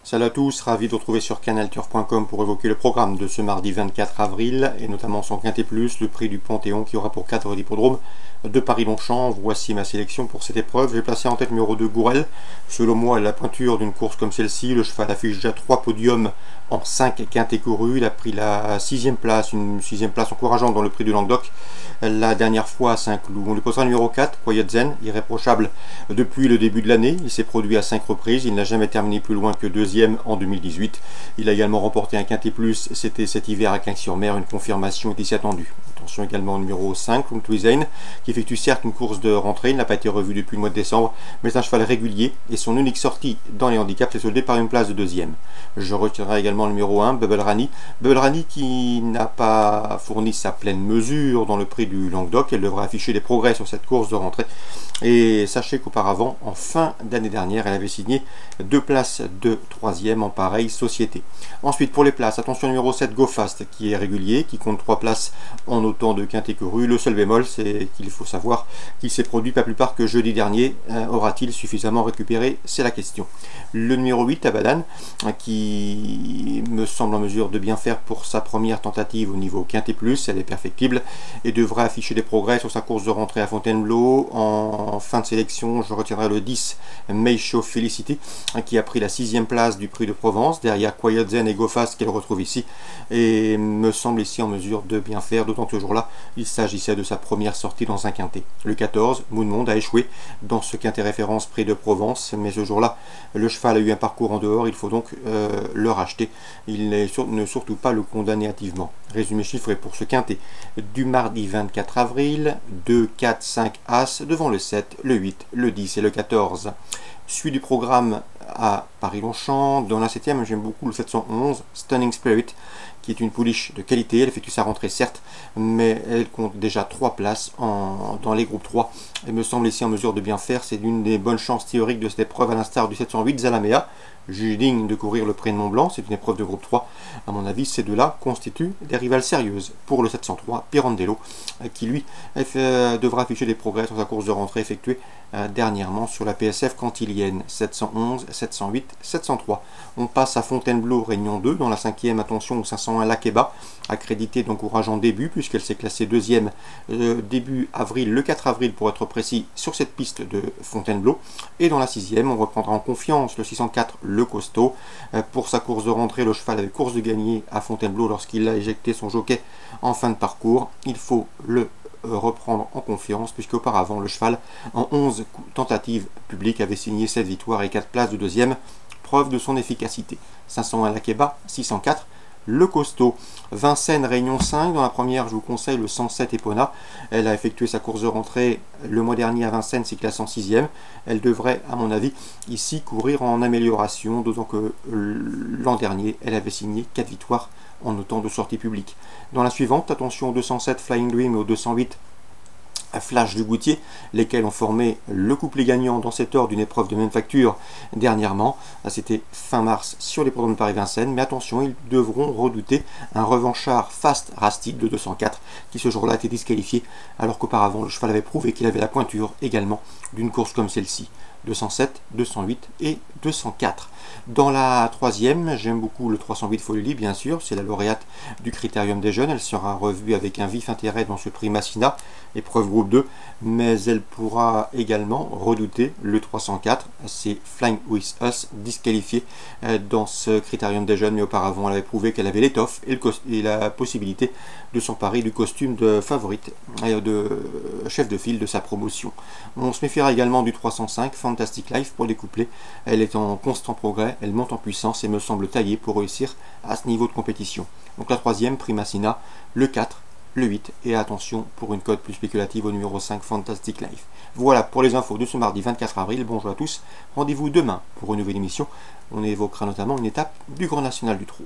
Salut à tous, ravi de vous retrouver sur canalturf.com pour évoquer le programme de ce mardi 24 avril et notamment son quintet plus, le prix du Panthéon qui aura pour 4 hippodromes de Paris-Longchamp. Voici ma sélection pour cette épreuve. J'ai placé en tête numéro 2 Gourel. Selon moi, la pointure d'une course comme celle-ci, le cheval affiche déjà 3 podiums en 5 quintets courus. Il a pris la 6e place, une 6e place encourageante dans le prix du Languedoc. La dernière fois à Saint-Cloud. On lui posera le numéro 4, Quiet Zen, irréprochable depuis le début de l'année. Il s'est produit à 5 reprises. Il n'a jamais terminé plus loin que 2e en 2018. Il a également remporté un quintet plus, c'était cet hiver à Quinques-sur-Mer. Une confirmation est ici attendue. Attention également au numéro 5, Luntwizen, qui effectue certes une course de rentrée. Il n'a pas été revu depuis le mois de décembre, mais c'est un cheval régulier et son unique sortie dans les handicaps s'est soldée par une place de 2e. Je retirerai également le numéro 1, Bubble Rani. Bubble Rani qui n'a pas fourni sa pleine mesure dans le prix du Languedoc. Elle devrait afficher des progrès sur cette course de rentrée. Et sachez qu'auparavant, en fin d'année dernière, elle avait signé 2 places de 3e en pareille société. Ensuite, pour les places, attention numéro 7, Go Fast, qui est régulier, qui compte 3 places en autant de quintet courus. Le seul bémol, c'est qu'il faut savoir qu'il s'est produit pas plus tard que jeudi dernier. Aura-t-il suffisamment récupéré? C'est la question. Le numéro 8, Abadan, qui me semble en mesure de bien faire pour sa première tentative au niveau quintet plus. Elle est perfectible et devrait afficher des progrès sur sa course de rentrée à Fontainebleau. En fin de sélection, je retiendrai le 10, Meisho Felicity, qui a pris la 6e place du prix de Provence, derrière Quiet Zen et Go Fast qu'elle retrouve ici, et me semble ici en mesure de bien faire, d'autant que ce jour-là, il s'agissait de sa première sortie dans un quintet. Le 14, Moonmond, a échoué dans ce quintet référence prix de Provence, mais ce jour-là, le cheval a eu un parcours en dehors, il faut donc le racheter. Il n'est surtout pas le condamner hâtivement. Résumé chiffré pour ce quintet du mardi 24 avril, 2, 4, 5 As devant le 7, le 8, le 10 et le 14. Suite du programme à Paris-Longchamp. Dans la 7e, j'aime beaucoup le 711, Stunning Spirit, qui est une pouliche de qualité. Elle effectue sa rentrée certes, mais elle compte déjà 3 places dans les groupes 3. Elle me semble ici en mesure de bien faire. C'est l'une des bonnes chances théoriques de cette épreuve, à l'instar du 708 Zalamea, juge digne de courir le prix de Mont-Blanc. C'est une épreuve de groupe 3. À mon avis, ces deux-là constituent des rivales sérieuses pour le 703 Pirandello, qui lui devra afficher des progrès sur sa course de rentrée effectuée dernièrement sur la PSF cantilienne. 711, 708, 703. On passe à Fontainebleau, Réunion 2, dans la 5e. Attention au 501 Lakeba, accréditée d'encourageant début, puisqu'elle s'est classée 2e début avril, le 4 avril pour être précis, sur cette piste de Fontainebleau. Et dans la 6e, on reprendra en confiance le 604 Le Costaud. Pour sa course de rentrée, le cheval avait course de gagner à Fontainebleau lorsqu'il a éjecté son jockey en fin de parcours. Il faut le reprendre en confiance, puisque auparavant le cheval en 11 tentatives publiques avait signé 7 victoires et 4 places de 2e, preuve de son efficacité. 501 Lakeba, 604 Le Costaud. Vincennes, Réunion 5. Dans la première, je vous conseille le 107 Epona. Elle a effectué sa course de rentrée le mois dernier à Vincennes, s'est classée en 6e. Elle devrait, à mon avis, ici courir en amélioration, d'autant que l'an dernier, elle avait signé 4 victoires en autant de sorties publiques. Dans la suivante, attention au 207 Flying Dream et au 208 Flash du Goutier, lesquels ont formé le couplet gagnant dans cet ordre d'une épreuve de même facture dernièrement. C'était fin mars sur les programmes de Paris-Vincennes, mais attention, ils devront redouter un revanchard Fast Rastid de 204 qui ce jour-là a été disqualifié, alors qu'auparavant le cheval avait prouvé qu'il avait la pointure également d'une course comme celle-ci. 207, 208 et 204. Dans la 3e, j'aime beaucoup le 308 Folly, bien sûr, c'est la lauréate du Critérium des Jeunes. Elle sera revue avec un vif intérêt dans ce prix Massina, épreuve groupe 2, mais elle pourra également redouter le 304, c'est Flying With Us, disqualifié dans ce Critérium des Jeunes, mais auparavant elle avait prouvé qu'elle avait l'étoffe et la possibilité de s'emparer du costume de favorite et de chef de file de sa promotion. On se méfiera également du 305 Fantastic Life pour les couplets. Elle est en constant progrès, elle monte en puissance et me semble taillée pour réussir à ce niveau de compétition. Donc la 3e, prix Massina, le 4, le 8 et attention pour une cote plus spéculative au numéro 5 Fantastic Life. Voilà pour les infos de ce mardi 24 avril. Bonjour à tous, rendez-vous demain pour une nouvelle émission. On évoquera notamment une étape du Grand National du Trot.